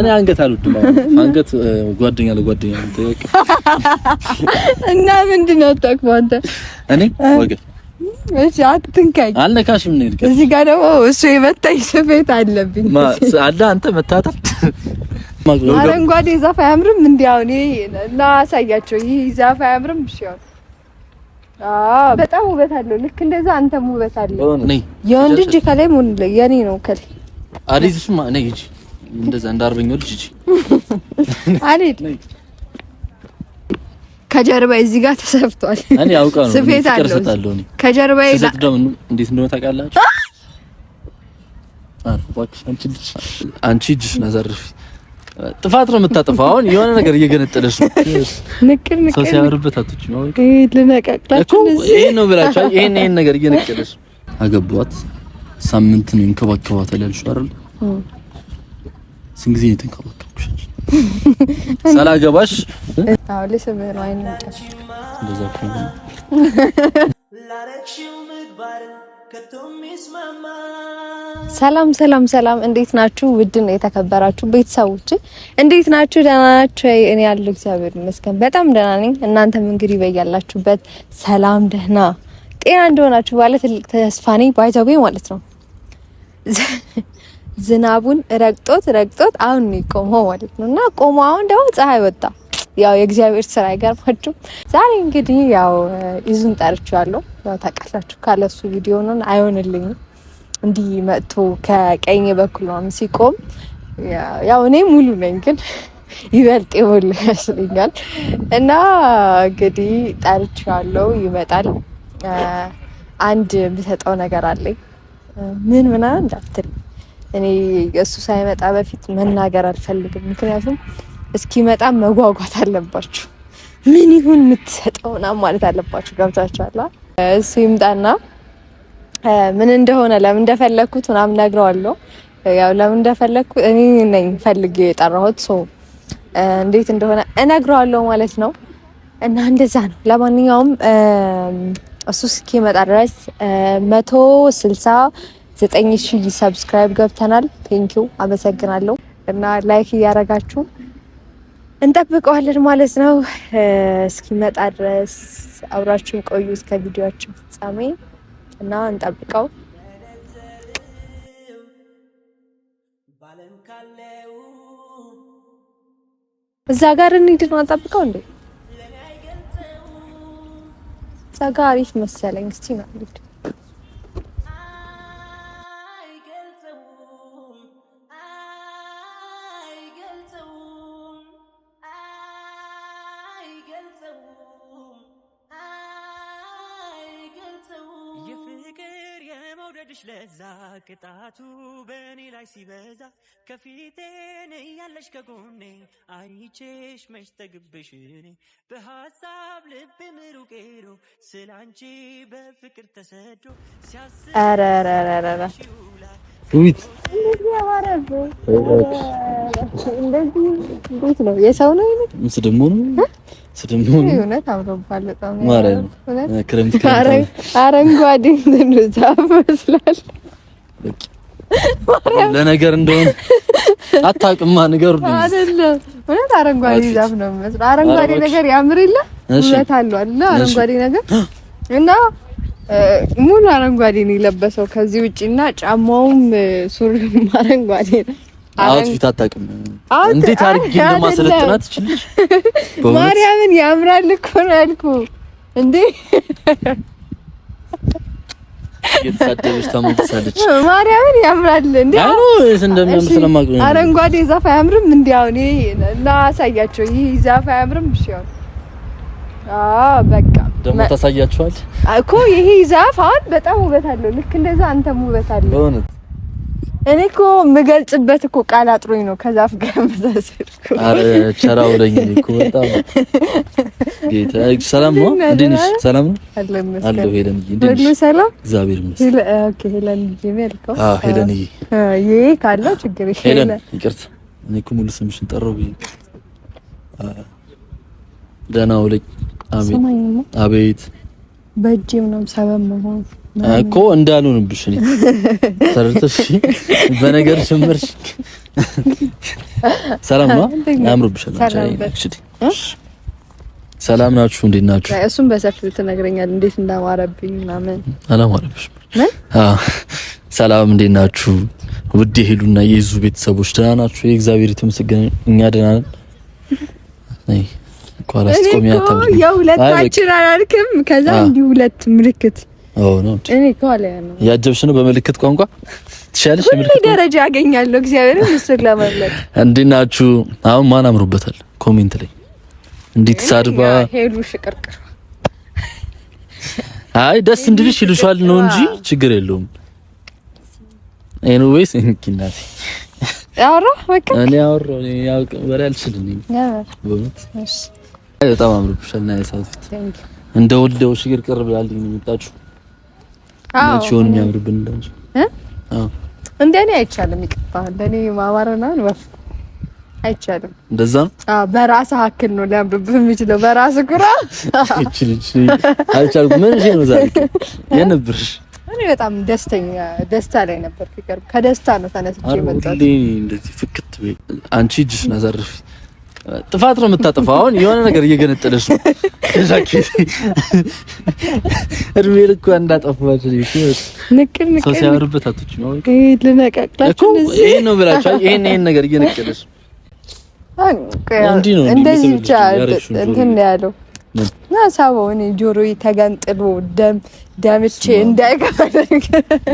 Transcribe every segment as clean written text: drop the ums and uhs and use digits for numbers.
እኔ አንገት አልወድም። አንገት ጓደኛ ለጓደኛ ነው። እና ምንድነው ተጠቅመው አንተ? እኔ ወገ እሺ አትንካኝ። አልነካሽም ነው ይልከ እዚህ ጋር ደግሞ እሱ የመታኝ ስፌት አለብኝ። አለ አንተ መታጠብ አረንጓዴ ዛፍ አያምርም? እንዴ አሁን እና አሳያቸው። ይሄ ዛፍ አያምርም? እሺ በጣም ውበት አለው። ልክ እንደዛ አንተም ውበት አለው። የወንድ ልጅ ከላይ ምን የኔ ነው ከላይ አሪዝሽማ ነይ እጂ እንደዛ እንዳርበኛው ልጅ እጂ አሪድ ከጀርባ እዚህ ጋር ተሰፍቷል። እኔ አውቃለሁ ስፌት አለው ከጀርባ ስፌት ደግሞ እንዴት እንደሆነ ታውቃላችሁ? አንቺ እጅሽ ነዘርፍ ጥፋት ነው የምታጠፋው። አሁን የሆነ ነገር እየገነጠለሽ ነው። ንቅል ሰው ሲያወርበት አትጭ ነው ልነቀቅላችሁ ይሄ ነው ብላችሁ ይሄን ነገር እየነቀለሽ አገቧት። ሳምንት ነው እንከባከባታል ያልሽው አይደል? ስንት ጊዜ ተንከባከብኩሽ ሳላገባሽ? አዎ ለሰበረ ነው አይነጣሽ እንደዛ ከሆነ ሰላም ሰላም ሰላም፣ እንዴት ናችሁ? ውድና የተከበራችሁ ቤተሰቦች እንዴት ናችሁ? ደህና ናችሁ? እኔ ያለው እግዚአብሔር ይመስገን በጣም ደህና ነኝ። እናንተም እንግዲህ በያላችሁበት ሰላም ደህና ጤና እንደሆናችሁ ባለ ትልቅ ተስፋ ነኝ። ባይዘዌ ማለት ነው ዝናቡን ረግጦት አሁን ነው የቆመው ማለት ነው። እና ቆሞ አሁን ደግሞ ፀሐይ ወጣ። ያው የእግዚአብሔር ስራ አይገርማችሁም? ዛሬ እንግዲህ ያው ይዙን ጠርቻለሁ። ያው ታውቃላችሁ ካለሱ ቪዲዮ ነው አይሆንልኝም። እንዲህ መጥቶ ከቀኝ በኩል ነው ሲቆም ያው እኔ ሙሉ ነኝ ግን ይበልጥ ይወል ያስልኛል። እና እንግዲህ ጠርቻለሁ ይመጣል። አንድ የምሰጠው ነገር አለኝ። ምን እንዳትል እኔ እሱ ሳይመጣ በፊት መናገር አልፈልግም። ምክንያቱም እስኪመጣ መጓጓት አለባችሁ። ምን ይሁን የምትሰጠውና ማለት አለባችሁ። ገብታችኋል? እሱ ይምጣና ምን እንደሆነ ለምን እንደፈለኩት ምናምን ነግረዋለሁ። ያው ለምን እንደፈለኩ እኔ ነኝ ፈልጌ የጠራሁት ሰው እንዴት እንደሆነ እነግረዋለሁ ማለት ነው። እና እንደዛ ነው። ለማንኛውም እሱ እስኪመጣ ድረስ 169,000 ሰብስክራይብ ገብተናል። ቴንኪው አመሰግናለሁ። እና ላይክ እያደረጋችሁ እንጠብቀዋለን ማለት ነው። እስኪመጣ ድረስ አብራችሁን ቆዩ እስከ ቪዲዮአችን ፍጻሜ እና እንጠብቀው። እዛ ጋር እንሂድ ነው እንጠብቀው እንዴ? እዛ ጋር አሪፍ መሰለኝ። እስቲ ነው እንሂድ። ለዛ ቅጣቱ በእኔ ላይ ሲበዛ ከፊቴን ያለሽ ከጎኔ አይቼሽ መች ተግብሽ እኔ በሐሳብ ልብ ምሩቅ ሄዶ ስላንቺ በፍቅር ተሰዶ ሲያስብ አራራራራ ውይት እንደዚህ እንዴት ነው የሰው ነው ይሄ? ስደሞ ነው እውነት አምሮባል በጣም ማርያም ክረምት አረንጓዴ ዛፍ መስላል። ለነገር እንደሆነ አታውቅማ ነገር ነው አይደለም። እውነት አረንጓዴ ዛፍ ነው መስሎ አረንጓዴ ነገር ያምር የለ ውበት አለው አይደል? አረንጓዴ ነገር እና ሙሉ አረንጓዴ ነው የለበሰው ከዚህ ውጪና ጫማውም ሱሪውም አረንጓዴ ነው። አውትፊት አታውቅም። እንዴት አድርጌ እንደማሰለጥናት እችልሽ ማርያምን ያምራል እኮ ነው ያልኩህ እንዴ። የተሳደበች ተመልሳለች። ማርያምን ያምራል እንዴ። አዎ እንደሚያምር ስለማውቅ ነው። አረንጓዴ ዛፍ አያምርም እንዴ? አሁን እና አሳያቸው። ይሄ ዛፍ አያምርም? እሺ በቃ ደግሞ ታሳያችኋል እኮ ይሄ ዛፍ አሁን በጣም ውበት አለው። ልክ እንደዛ አንተም ውበት አለው በእውነት። እኔ እኮ የምገልጽበት እኮ ቃል አጥሮኝ ነው ከዛፍ ጋር መሳሰልኩ። አረ ቸራው ለኝ እኮ በጣም ጌታ። ሰላም ነው? እንዴት ነሽ? ሰላም ነው አለው። ሄለን እንዴት ነሽ? ሰላም እግዚአብሔር ይመስገን። ኦኬ ሄለን ይመልከው። ሄለን ይሄ ካለ ችግር የለም። ሄለን ይቅርታ፣ እኔ እኮ ሙሉ ስምሽን ጠራው ብዬ። ደህና ውለኝ። አቤት አቤት። በእጄም ነው ሰበብ መሆን እኮ እንዳልሆንብሽ እኔ ተረተሽ በነገር ጀመርሽ። ሰላም ነው ያምሩብሻል። ሰላም ናችሁ? እንዴት ናችሁ? እሱም በሰፊው ትነግረኛለህ እንዴት እንዳማረብኝ ምናምን። አላማረብሽም? ሰላም እንዴት ናችሁ? ውድ ሄሉና የይዙ ቤተሰቦች ደህና ናችሁ? የእግዚአብሔር የተመሰገነ እኛ ደህና ነን። አይ ቋራስ ቆሚያታ ያው ሁለታችን አላልክም? ከዛ እንዲህ ሁለት ምልክት ነው እኔ ቋላ ነው ያጀብሽ ነው በምልክት ቋንቋ ትሻለሽ። ምልክት ደረጃ ያገኛለሁ። እግዚአብሔርን ምስል ለማለት እንዴት ናችሁ? አሁን ማን አምሮበታል? ኮሜንት ላይ እንዴት ሳድባ ሄሉ ሽቅርቅር። አይ ደስ እንድልሽ ይልሻል ነው እንጂ ችግር የለውም። ኤኒዌይስ እንኪናት አውራ በቃ እኔ አውራ ያው ወሬ አልችልም። በእውነት እሺ በጣም አምሮብሻል። እና ያሳፍት እንደ ወልደው ሽቅርቅር ብላልኝ ነው የመጣችው። ናቸውን የሚያምርብን እንዳንቺ እንደኔ አይቻልም። ይቅርታ እንደኔ ማማረና ነው አይቻልም። እንደዛ ነው። በራስ ሀክል ነው ሊያምርብህ የሚችለው በራስ ኩራ አይቻልም። ምን ነው ዛሬ የነበርሽ? እኔ በጣም ደስታ ላይ ነበር። ከደስታ ነው ተነስቼ የመጣሁት። እንደዚህ ፍክት አንቺ እጅሽን አሳርፊ። ጥፋት ነው የምታጠፋው። አሁን የሆነ ነገር እየገነጠለሽ ነው። ከዛኪት እድሜ ልክ እንዳጠፋች ንቅል ሰው ሲያወርበት አትች ነው ልነቀቅላችሁ ይሄ ነው ብላችሁ ይሄን ነገር እየነቀለሽ እንደዚህ ብቻ እንትን ያለው እና ሳባው እኔ ጆሮዬ ተገንጥሎ ደምቼ እንዳይቀር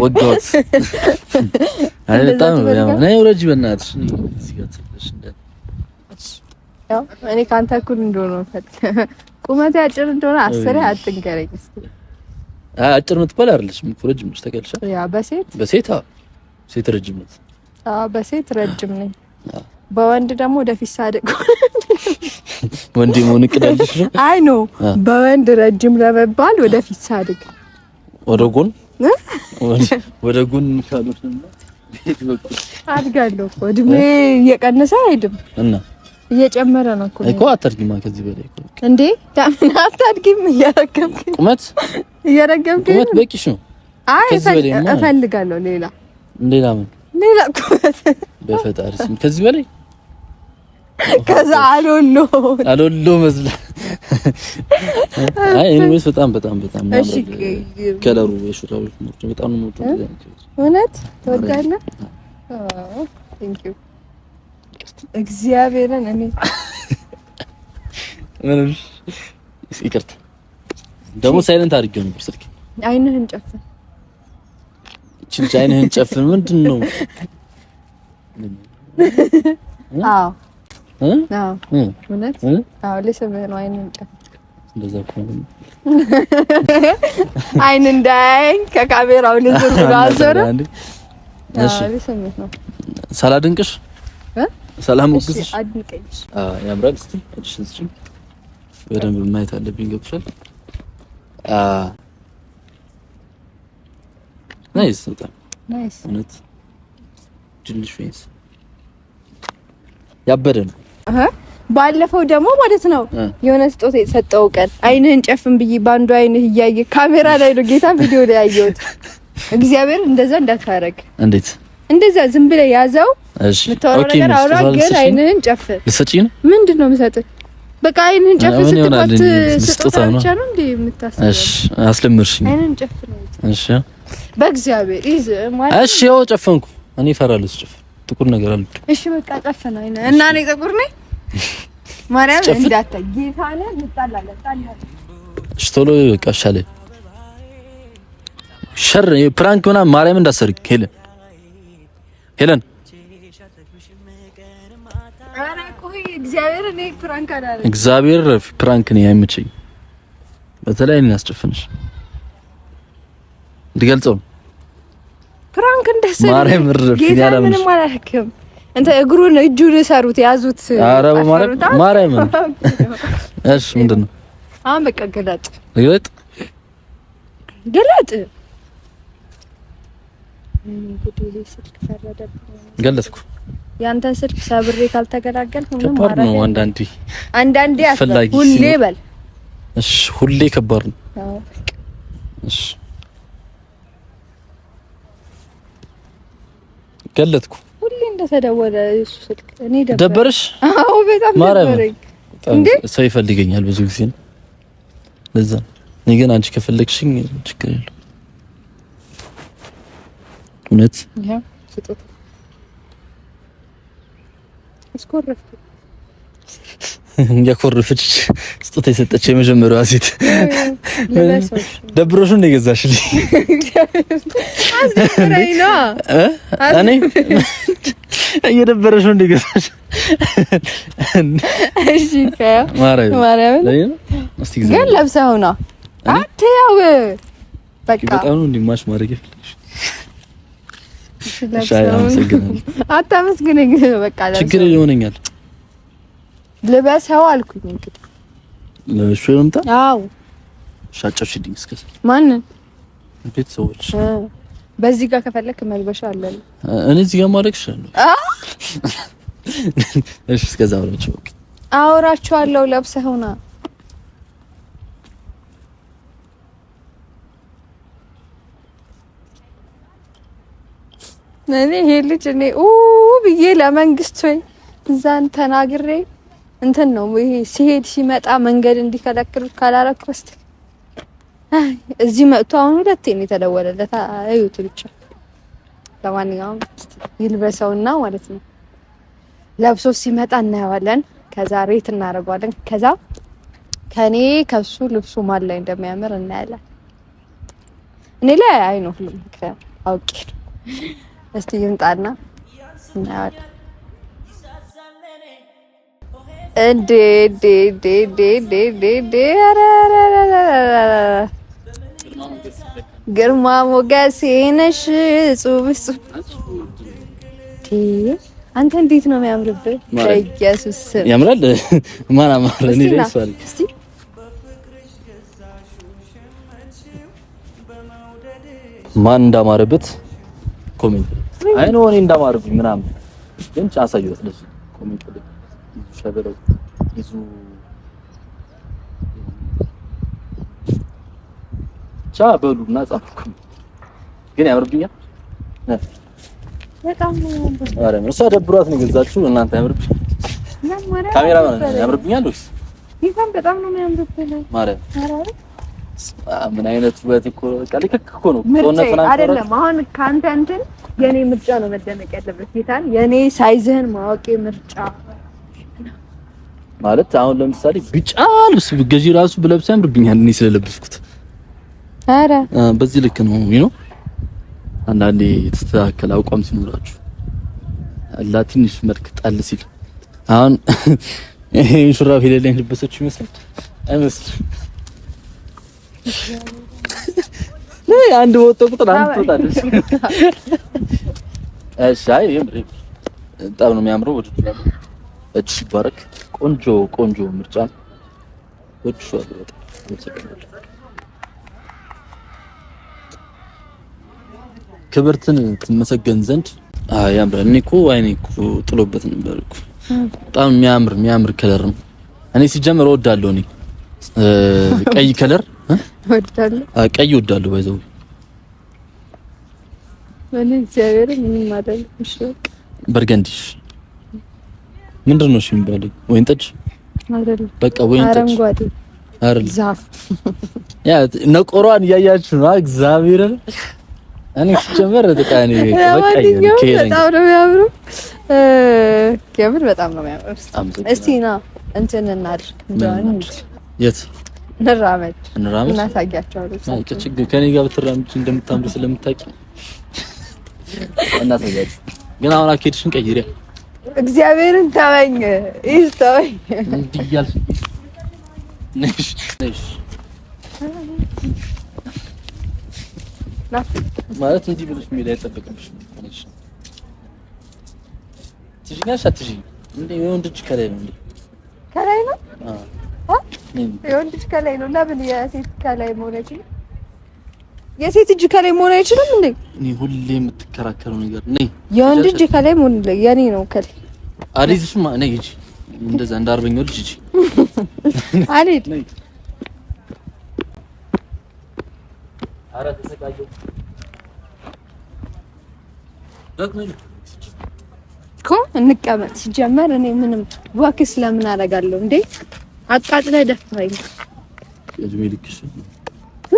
ወጋውት አይደለም ነው ወረጅ በእናትሽ እዚህ ጋር ትልሽ እንደ ያው እኔ ካንተ እኩል እንደሆነ ቁመቴ አጭር እንደሆነ አስሬ አትንገረኝ እስቲ። አጭር የምትባል አይደለሽም እኮ ረጅም ነሽ። ተቀልሻ ያ በሴት ሴት ረጅም ነች። በሴት ረጅም ነኝ። በወንድ ደግሞ ወደፊት ሳድግ ወንድ መሆን እቅዳለሽ ነው? አይ ኖ በወንድ ረጅም ለመባል ወደፊት ሳድግ ወደ ጎን ካሉት ነው ቤት በኩል አድጋለሁ እኮ እድሜ እየቀነሰ አይደለም እና እየጨመረ ነው እኮ አታድጊማ ከዚህ በላይ እኮ እንዴ ታምን አታድጊም እያረገምክ ቁመት ቁመት በቂሽ ነው። አይ እፈልጋለሁ ሌላ ቁመት በፈጣሪ ስም ከዚህ በላይ ከዛ አሎሎ መስላ አይ ኤኒዌይስ በጣም እሺ ከለሩ የሹራው በጣም ነው እውነት ትወዳለህ? ቴንክ ዩ እግዚአብሔርን እኔ ምንም ይቅርታ ደግሞ ሳይለንት አድርጌው ነበር ስልክ። አይንህን ጨፍን እቺ አይንህን ጨፍን ምንድን ነው? አዎ እውነት ለሰበህ ነው። አይንህን ጨፍን እንደዛ ከሆነ አይን እንዳያየኝ ከካሜራው ልዝር ብሎ አዞረ። እሺ ለሰበህ ነው። ሳላድንቅሽ ሰላም ወግዝሽ አድንቀኝሽ ያምራል። እስቲ እሺ በደንብ ማየት አለብኝ። ገብቶሻል? ናይስ በጣም ናይስ እውነት ጅልሽ ወይስ ያበደ ነው። ባለፈው ደግሞ ማለት ነው የሆነ ስጦታ የተሰጠው ቀን አይንህን ጨፍን ብዬ ባንዱ አይንህ እያየ ካሜራ ላይ ነው ጌታ ቪዲዮ ላይ ያየሁት። እግዚአብሔር እንደዛ እንዳታረግ። እንዴት እንደዛ ዝም ብለህ ያዘው። እሺ ኦኬ ነገር አውራ ግን አይንህን ጨፍን። ልሰጪኝ ነው? ምንድነው የምሰጥህ? በቃ አይንህን ጨፍን ስትባት ስጦታ ብቻ ነው እንዴ የምታስበው? እሺ አስለምርሽኝ። አይንህን ጨፍን። እሺ በእግዚአብሔር ይዝ ማለት እሺ ያው ጨፈንኩ። እኔ እፈራለሁ ስጨፍን ጥቁር ነገር አለ። እሺ በቃ ጨፍን አይነ እና እኔ ጥቁር ነኝ ማርያም እንዳታይ ጌታነ ልጣላለን ታላላ። እሺ ቶሎ በቃ ሻለ ሸር ፕራንክ ምናምን ማርያም እንዳሰርክ ሄለን አረ ቆይ እግዚአብሔር እኔ ፕራንክ አላለ። እግዚአብሔር ፕራንክ ነው አይመቸኝ። በተለይ እኔ አስጨፍንሽ እንድገልጸው ፕራንክ እንደሰለ ማርያም ረፍ ያለ ምንም አላልክም። እንተ እግሩን እጁን ሰሩት ያዙት። አረ ማርያም እሺ ምንድነው አሁን? በቃ ገለጥ ገለጥኩ። ያንተን ስልክ ሰብሬ ካልተገላገልኩ ምንም ማለት ነው። አንዳንዴ አስፈላጊ ሁሌ በል። እሺ ሁሌ ከባድ ነው። እሺ ገለጥኩ። ሁሌ እንደተደወለ እሱ ስልክ እኔ ደበረሽ? አዎ በጣም ደበረኝ። እንዴ ሰው ይፈልገኛል ብዙ ጊዜ ነው ለዛ። እኔ ግን አንቺ ከፈለግሽኝ ችግር የለውም። እውነት ያው ስጦታ እስኮረፍ ያኮረፈች ስጦታ የሰጠች የመጀመሪያዋ ሴት ደብሮሽ ነው የገዛሽልኝ? አዝነኝ ነው እኔ እየደበረሽ ነው የገዛሽ? እሺ ማርያም እስቲ ግዛ ግን ለብሰው ነው አትያው በቃ በጣም ነው እንዲማሽ ማድረግ ይፈልግሽ። ሻይ አመሰግናለሁ። አታመስግነኝ በቃ ለብሰው ችግር ይሆነኛል። ልበሰው አልኩኝ እንግዲህ ለእሱ ይምጣ። አዎ ሻጨሽልኝ እስከዛ ማንን ቤተሰቦች በዚህ ጋር ከፈለክ መልበሻ አለ እኔ እዚህ ጋር ማድረግ ይችላል። እሺ እስከዛ አውራቸው አውራቸዋለሁ። ለብሰውና እኔ ይሄ ልጅ እኔ ብዬ ለመንግስት ወይ እዛን ተናግሬ እንትን ነው ይሄ ሲሄድ ሲመጣ መንገድ እንዲከለክሉ ካላረኩት እዚህ መጥቶ አሁን ሁለቴ ነው የተደወለለት። አዩት ብቻ ለማንኛውም ይልበሰውና ማለት ነው ለብሶ ሲመጣ እናየዋለን። ከዛ ሬት እናደርገዋለን። ከዛ ከኔ ከሱ ልብሱ ማን ላይ እንደሚያምር እናያለን። እኔ ላይ አይ ነው ሁሉ ምክንያት አውቄ እስቲ ይምጣና እናያለን። እንዴ ግርማ ሞገሴ ነሽ ጹብስ አንተ እንዴት ነው የሚያምርብህ? ኢየሱስ ያምራል። ማን አማረ? እኔ ደስዋል። እስቲ ማን እንዳማረበት ኮሜንት አይ ነው እኔ እንዳማረብኝ ምናምን ግን አሳየሁት ለሱ ኮሜንት ላይ ሸበለው ይዙ ቻበሉና ጻፍኩ ግን ያምርብኛል። በጣም ነው አረ እሷ ደብሯት ነው የገዛችው። እናንተ ያምርብ ካሜራ ያምርብኛል ወይስ ይሄን በጣም ነው የሚያምርብህ ማለት ምን አይነት ውበት እኮ ልክ እኮ ነው። ሶነት ምናምን አይደለም። አሁን ካንተ እንትን የኔ ምርጫ ነው መደነቅ ያለበት። ጌታን የኔ ሳይዝህን ማወቅ ምርጫ ማለት አሁን ለምሳሌ ቢጫ ልብስ ብገዢ ራሱ ብለብስ ያምርብኛል እኔ ስለለበስኩት። አረ በዚህ ልክ ነው ነው አንዳንዴ የተስተካከለ አቋም ሲኖራችሁ አላ ትንሽ መልክ ጣል ሲል አሁን ይሄ ሹራብ ሄደልኝ ልበሰች ይመስላል አይመስልም? ነይ አንድ ወጣ ቁጥር አንድ ትወጣለች። እሺ አይ በጣም ነው የሚያምረው። ወድጄዋለሁ። እጅ ይባረክ። ቆንጆ ምርጫ ወድጄዋለሁ በጣም። ክብርትን ትመሰገን ዘንድ ያምራል። እኔ እኮ አይኔ እኮ ጥሎበት ነበር እኮ በጣም የሚያምር ከለር ነው። እኔ ሲጀምር እወዳለሁ። እኔ ቀይ ከለር እወዳለሁ። ቀይ እወዳለሁ። ባይዘው እኔ እግዚአብሔር ምን ማለት ነው? በርገንዲ ምንድን ነው የሚባለው? ወይን ጠጅ አይደለም። በቃ ወይን ጠጅ አረንጓዴ አይደል? ዛፍ ያ ነቆሯን እያያችሁ ነው። እግዚአብሔር እኔ ሲጀምር ተቃኒ በቃ በጣም ነው የሚያምረው። ከምን በጣም ነው የሚያምረው። እስቲ ና እንትን እናድርግ እንደው የት እንራመድ እናሳያቸዋለሁ። ችግር ከኔ ጋር ብትራመድ እንደምታምሩ ስለምታውቂ እናሳያችሁ። ግን አሁን አኬድሽን ቀይሪያ እግዚአብሔርን ተወኝ ይስተወኝ እንዲህ እያልሽ ነሽ ማለት እንዲህ ብለሽ ሜዳ አይጠበቅብሽም። ነሽ ትጂኛሽ አትጂ እንዴ የወንድ ልጅ ከላይ ነው እንዴ? ከላይ ነው? የወንድ ልጅ ከላይ ነው። ለምን የሴት ከላይ መሆን አይችልም? የሴት እጅ ከላይ መሆን አይችልም እንዴ? እኔ ሁሌ የምትከራከረው ነገር ነኝ። የወንድ እጅ ከላይ መሆን የኔ ነው ከላይ አሪዝሽማ ነይ እጂ እንደዛ እንዳርበኛው ልጅ እጂ አሪድ አረ ተሰቃየው ደግሞ እኮ እንቀመጥ። ሲጀመር እኔ ምንም ወክስ ለምን አደርጋለሁ እንዴ? አቃጥለህ ደፋኝ። እድሜ ልክሽ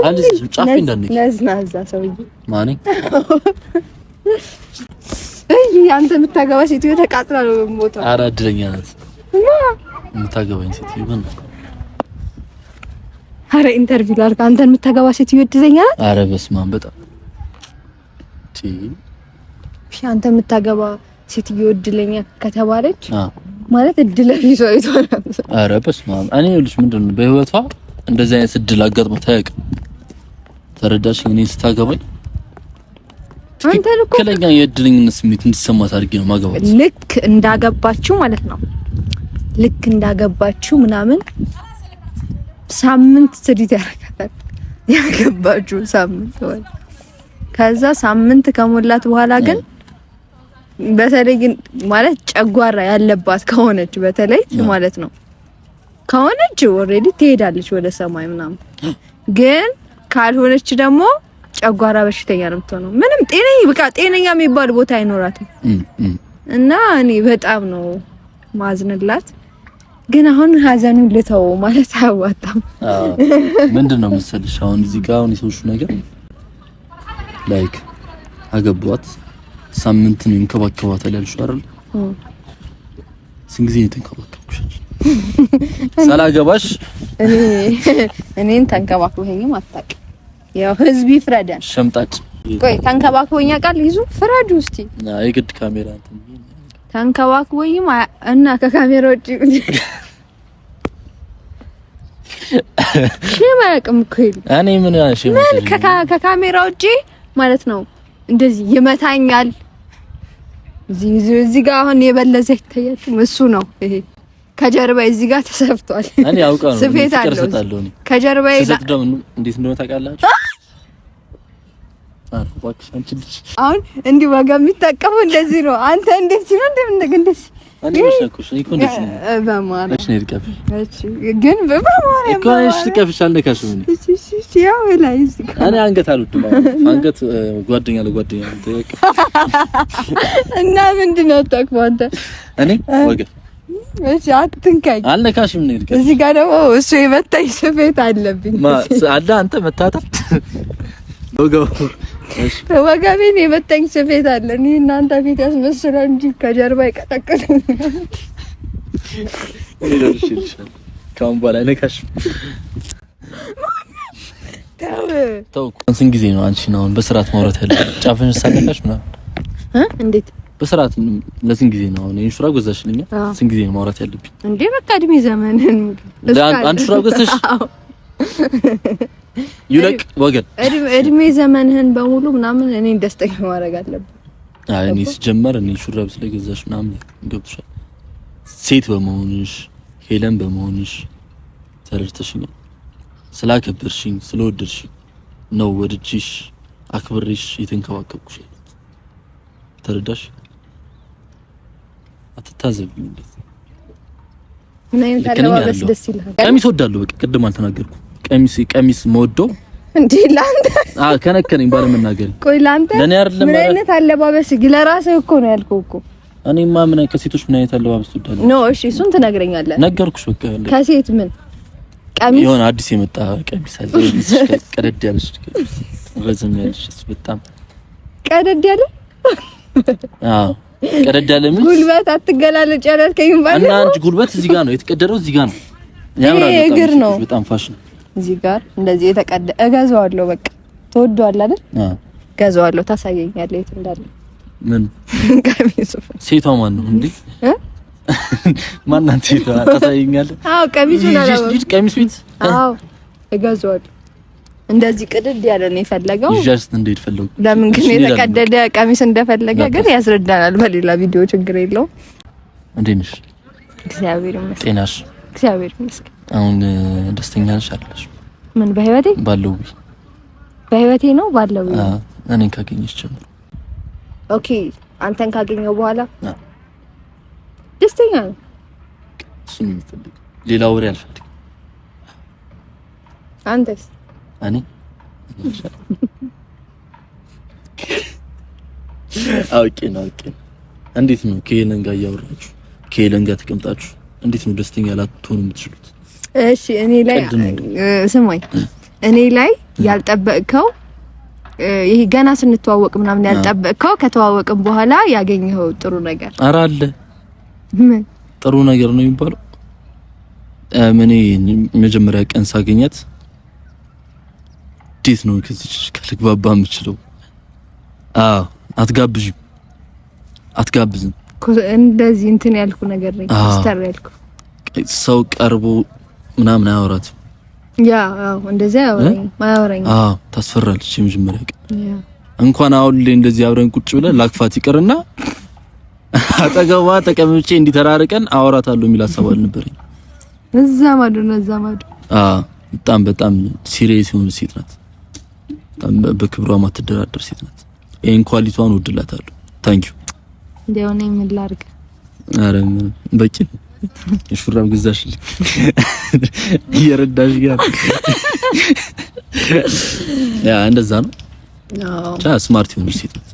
አንቺ ጫፍ እንዳንክ ለዝናዛ ሰውዬ ማኔ አንተ የምታገባ ሴትዮ ተቃጥላ ነው የምሞተው። ኧረ እድለኛ ናት የምታገባኝ ሴትዮ። ምን ኧረ ኢንተርቪው ላድርግ። አንተን የምታገባ ሴትዮ እድለኛ ናት። ኧረ በስመ አብ በጣም አንተ የምታገባ ሴትዮ እድለኛ ከተባለች ማለት እድለኛ ይዟል። ኧረ በስመ አብ እኔ ልጅ ምንድነው በህይወቷ እንደዚህ አይነት እድል አጋጥሞት አያውቅም። ተረዳሽ? እኔ ስታገባኝ አንተ ልኮ ከለኛ የእድለኝነት ስሜት እንዲሰማት አድርጌ ነው ማገባት። ልክ እንዳገባችሁ ማለት ነው። ልክ እንዳገባችሁ ምናምን ሳምንት ትሪት ያረጋታል። ያገባችሁ ሳምንት ወይ ከዛ ሳምንት ከሞላት በኋላ ግን በተለይ ግን ማለት ጨጓራ ያለባት ከሆነች በተለይ ማለት ነው ከሆነች ኦሬዲ ትሄዳለች ወደ ሰማይ ምናምን። ግን ካልሆነች ደግሞ ጨጓራ በሽተኛ ነው የምትሆነው። ምንም ጤነኛ የሚባል ቦታ አይኖራትም። እና እኔ በጣም ነው ማዝንላት። ግን አሁን ሀዘኑን ልተው ማለት አያዋጣም። ምንድነው መሰልሽ አሁን እዚህ ጋር አሁን የሰውሽ ነገር ላይክ አገቧት ሳምንት ነው እንከባከባታል ያልሽው አይደል? ስንት ጊዜ ነው ተንከባከብኩሽ? ሳላገባሽ እኔን ተንከባክበኝም አታውቅም። ያው ህዝብ ይፍረዳል። ሸምጣጭ ቆይ ተንከባክበኛ ቃል ይዙ ፍረዱ እስቲ። የግድ ካሜራ ተንከባክበኝም እና ከካሜራ ውጪ ሽማቅም ኮይ እኔ ምን ከካሜራ ውጪ ማለት ነው እንደዚህ ይመታኛል። እዚህ ጋር አሁን የበለዘ ይታያችሁ እሱ ነው። ይሄ ከጀርባ እዚህ ጋር ተሰፍቷል። እኔ አውቃለሁ ስፌት አለው ከጀርባ ስፌት ደግሞ እንዴት እንደሆነ ታውቃላችሁ? አርባክ አንቺ ልጅ አሁን እንዲህ ዋጋ የሚታቀፈው እንደዚህ ነው። አንተ እንዴት ነው እንደዚህ አንዴ መሸኩሽ እኮ እንደዚህ ነው በማርያም እሺ ነው ይልቀፍሽ። እሺ ግን በማርያም እኮ እሺ ልቀፍሽ አልነካሽም። እሺ ያው ላይ እዚህ እኔ አንገት አልወድም። አንገት ጓደኛ ለጓደኛ ተወቅ እና ምንድነው ታውቀው አንተ እኔ ወገን እሺ አትንካኝ። አልነካሽም ነው ይልቀፍሽ። እዚህ ጋር ደግሞ እሱ የመታኝ ስፌት አለብኝ አለ አንተ መታጠፍ ወገው እሺ ወገቤን የመታኝ ስፌት አለ። እኔ እናንተ ፊት ያስመስላል እንጂ ከጀርባ ይቀጠቅጥ ይደርሽልሽ ካም በኋላ ነካሽ ተው። ስንት ጊዜ ነው አንቺ ነው በስርዓት ማውራት ያለብሽ? ጫፍሽ ሳቀቃሽ ምናምን እንዴት በስርዓት ለስንት ጊዜ ነው አሁን ኢንሹራ ገዛሽልኝ? ስንት ጊዜ ነው ማውራት ያለብኝ እንዴ? በቃ እድሜ ዘመንን አንድ ሹራ ገዛሽ ይልቅ ወገን እድሜ ዘመንህን በሙሉ ምናምን እኔ ደስተኛ ማድረግ አለብኝ። አይ እኔ ሲጀመር እኔ ሹራብ ስለገዛሽ ምናምን ገብቶሻል። ሴት በመሆንሽ ሄለን በመሆንሽ ተረድተሽኛል። ስላከበርሽኝ ስለወደድሽኝ ነው ወድጄሽ አክብሬሽ የተንከባከብኩሽ። ተረዳሽ? አትታዘብኝ እንዴ? ምን አይነት አለባበስ ደስ ይላል? ቀሚስ ወዳለሁ። በቃ ቅድም አልተናገርኩም። ቀሚስ መወደው እንዴ ላንተ ከነከነኝ ባለመናገር። ቆይ ላንተ ምን አይነት አለባበስ ለራስህ እኮ ነው ያልከው እኮ። እኔማ ምን ከሴቶች ምን አይነት አለባበስ ትወዳለህ? ኖ እሺ እሱን ትነግረኛለህ። ነገርኩሽ በቃ። ከሴት ምን ቀሚስ የሆነ አዲስ የመጣ ቀሚስ አለ። ቀደድ ያለሽ ቀሚስ ረዘም ያለሽ በጣም ቀደድ ያለ ቀደድ ያለ ምን ጉልበት አትገላለጭ ያልከኝ ማለት እና አንቺ ጉልበት እዚህ ጋር ነው የተቀደረው። እዚህ ጋር ነው ያምራል። እግር ነው በጣም ፋሽን እዚህ ጋር እንደዚህ የተቀደ እገዛዋለሁ። በቃ ተወዷል አይደል? ገዛዋለሁ። ታሳየኛለህ የት እንዳለ። ምን ቀሚሱ ሴቷ ማን ነው እንዴ? ማን ናት ሴቷ? ታሳየኛለህ? አዎ ቀሚሱን አላው ቀሚስ ፊት አዎ እገዛዋለሁ። እንደዚህ ቅድድ ያለ ነው የፈለገው። ጃስት እንዴት ፈለጉ? ለምን ግን የተቀደደ ቀሚስ እንደፈለገ ግን ያስረዳናል በሌላ ቪዲዮ። ችግር የለውም። እንዴት ነሽ? እግዚአብሔር ይመስገን። ጤናሽ? እግዚአብሔር ይመስገን። አሁን ደስተኛ ነሽ አይደለሽ? ምን በህይወቴ ባለው በህይወቴ ነው ባለው እኔን ካገኘሽ ጀምሮ ኦኬ። አንተን ካገኘው በኋላ ደስተኛ ነኝ። እሱን የምፈልግ ሌላ ወሬ አልፈልግም። አንተስ? እኔ አውቄ እንዴት ነው ከሄለን ጋር እያወራችሁ ከሄለን ጋር ተቀምጣችሁ እንዴት ነው ደስተኛ ላትሆኑ የምትችሉት? እሺ እኔ ላይ ስማኝ፣ እኔ ላይ ያልጠበቅከው ይሄ ገና ስንተዋወቅ ምናምን ያልጠበቅከው ከተዋወቅን በኋላ ያገኘኸው ጥሩ ነገር ኧረ አለ። ምን ጥሩ ነገር ነው የሚባለው? እኔ መጀመሪያ ቀን ሳገኛት እንዴት ነው ከዚህ ካልግባባ የምችለው? አትጋብዝም እንደዚህ እንትን ያልኩ ነገር ነው ስታር ያልኩ ሰው ቀርቦ ምናምን አያወራትም። እንደዚህ አያወራኝ። ታስፈራለች። የመጀመሪያ ቀን እንኳን አሁን ላይ እንደዚህ አብረን ቁጭ ብለን ላክፋት ይቀርና አጠገቧ ተቀምጬ እንዲተራርቀን አወራታለሁ የሚል ሀሳብ አልነበረኝ። እዛ ማዶ በጣም ሲሪየስ የሆነች ሴት ናት። በጣም በክብሯ ማትደራደር ሴት ናት። ይሄን ኳሊቲዋን ወድላታለሁ። ታንክ ዩ። እንደው እኔ ምን ላድርግ? ኧረ በቂ ነው። ሹራብ ግዛሽልኝ እየረዳሽ ጋር እንደዛ ነው። ስማርት የሆነች ሴት ናት።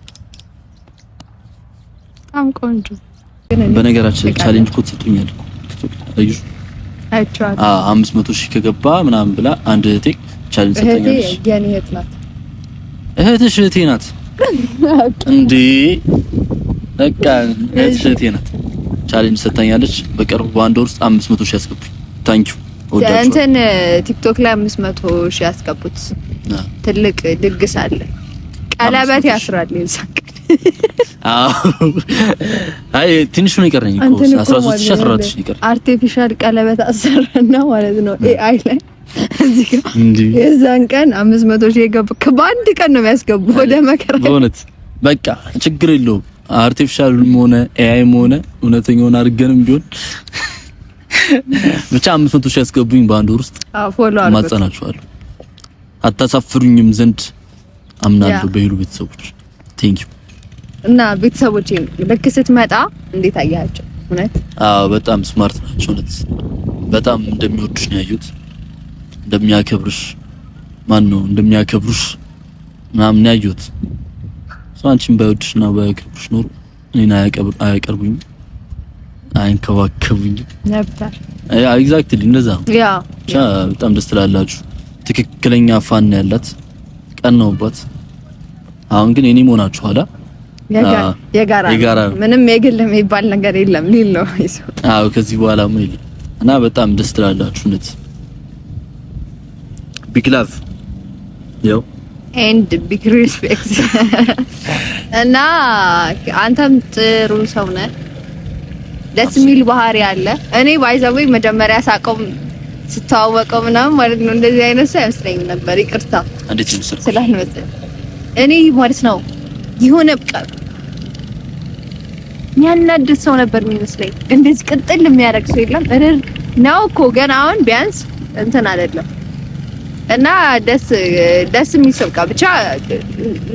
በጣም ቆንጆ። በነገራችን ቻሌንጅ ኮድ ሰጥቶኛል እኮ አይሽ አይቻለሁ። 500,000 ከገባ ምናምን ብላ አንድ እህቴ ቻሌንጅ ሰጥተኛለች። የኔ እህት ናት። እህትሽ እህቴ ናት እንዴ? በቃ እህትሽ እህቴ ናት። ቻሌንጅ ሰጥተኛለች። በቅርቡ በአንድ ወር ውስጥ 500,000 ያስገቡኝ። ታንኪ ዩ። እንትን ቲክቶክ ላይ 500,000 ያስገቡት ትልቅ ድግስ አለ። ቀለበት ያስራል ይልሳቅ። አይ ትንሽ ነው የቀረኝ እኮ 13,000 14,000 ይቀር። አርቲፊሻል ቀለበት አሰራና ማለት ነው ኤአይ ላይ እዚህ ጋር የዛን ቀን 500,000 የገቡ በአንድ ቀን ነው የሚያስገቡ። ወደ መከራ በእውነት በቃ ችግር የለውም። አርቲፊሻልም ሆነ ኤአይም ሆነ እውነተኛውን አድርገንም ቢሆን ብቻ 500,000 ያስገቡኝ በአንድ ወር ውስጥ። ፎሎ አድርጉ። ማጸናችኋለሁ። አታሳፍሩኝም ዘንድ አምናለሁ በሄሉ ቤተሰቦች። ቴንክ ዩ። እና ቤተሰቦቼ ልክ ስትመጣ እንዴት አያቸው? እውነት በጣም ስማርት ናቸው። እውነት በጣም እንደሚወዱሽ ነው ያዩት። እንደሚያከብሩሽ እንደሚያከብሩሽ ምናምን ነው ያዩት። አንቺን ባይወድሽና ባያከብሩሽ ኖሮ እኔን አያቀርቡኝ አይንከባከቡኝ ነበር። ኤግዛክትሊ እንደዛ ነው። በጣም ደስ ትላላችሁ። ትክክለኛ ፋን ያላት ቀናውባት። አሁን ግን እኔ ሆናችሁ ኋላ የጋራ ምንም የግል የሚባል ነገር የለም ሊል ነው። ከዚህ በኋላ ምን ይል እና በጣም ደስ ትላላችሁ። እውነት ቢግ ላቭ ያው ኤንድ ቢግ ሪስፔክት። እና አንተም ጥሩ ሰው ነህ። ደስ የሚል ባህሪ አለ። እኔ ባይዘው መጀመሪያ ሳቆም ስተዋወቀው ምናምን ማለት ነው እንደዚህ አይነት ሰው አይመስለኝም ነበር። ይቅርታ እንዴት ነው ስላልመሰለኝ እኔ ማለት ነው የሆነ በቃ የሚያናድድ ሰው ነበር የሚመስለኝ። እንደዚህ ቅጥል የሚያደርግ ሰው የለም ነው እኮ ገና አሁን ቢያንስ እንትን አይደለም። እና ደስ የሚሰብቃ ብቻ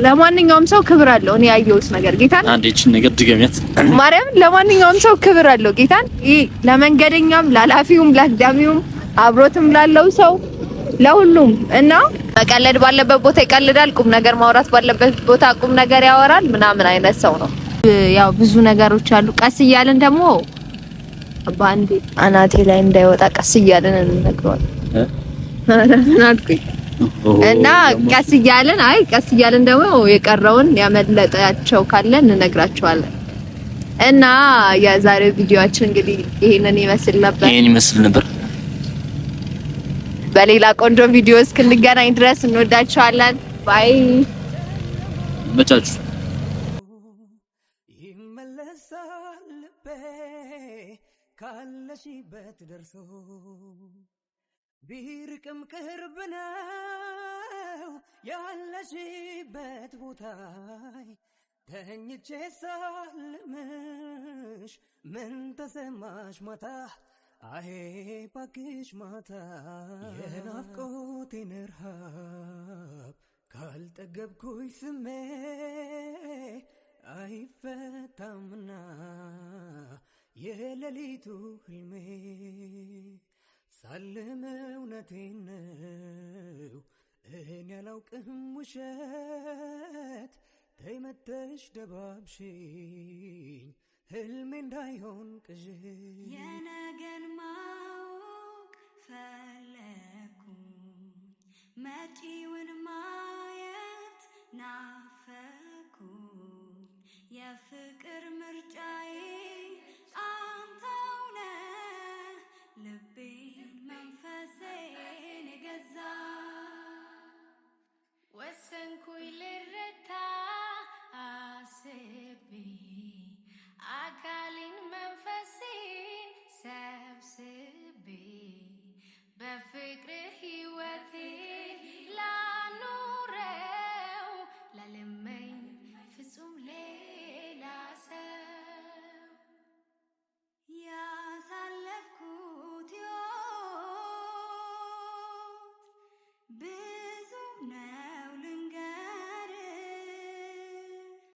ለማንኛውም ሰው ክብር አለው። እኔ ያየሁት ነገር ጌታን አንዴ እቺን ነገር ድገሚያት ማርያም። ለማንኛውም ሰው ክብር አለው ጌታን። ለመንገደኛም፣ ላላፊውም፣ ላዳሚውም፣ አብሮትም ላለው ሰው ለሁሉም። እና መቀለድ ባለበት ቦታ ይቀልዳል፣ ቁም ነገር ማውራት ባለበት ቦታ ቁም ነገር ያወራል ምናምን አይነት ሰው ነው። ያው ብዙ ነገሮች አሉ። ቀስ እያልን ደግሞ ባንዴ አናቴ ላይ እንዳይወጣ ቀስ እያልን እንነግረዋለን እና ቀስ እያልን ደግሞ የቀረውን ያመለጣቸው ካለ እንነግራቸዋለን። እና የዛሬው ቪዲዮአችን እንግዲህ ይሄንን ይመስል ነበር። በሌላ ቆንጆ ቪዲዮ እስክንገናኝ ድረስ እንወዳችኋለን። ባይ መጫችሁ ይመለሳል ልቤ ካለሽበት ደርሶ ቢርቅም ቅርብ ነው ያለሽበት ቦታ ተኝቼ ሳልምሽ ምን ተሰማሽ ማታ አሄ ባክሽ ማታ የናፍቆቴን ረሃብ ካልጠገብኩኝ ስሜ አይፈታምና የሌሊቱ ህልሜ ሳልም እውነቴን ነው እኔ ያላውቅም ውሸት ተይ መተሽ ደባብሽኝ ህልሜ እንዳይሆን ቅዥ የነገ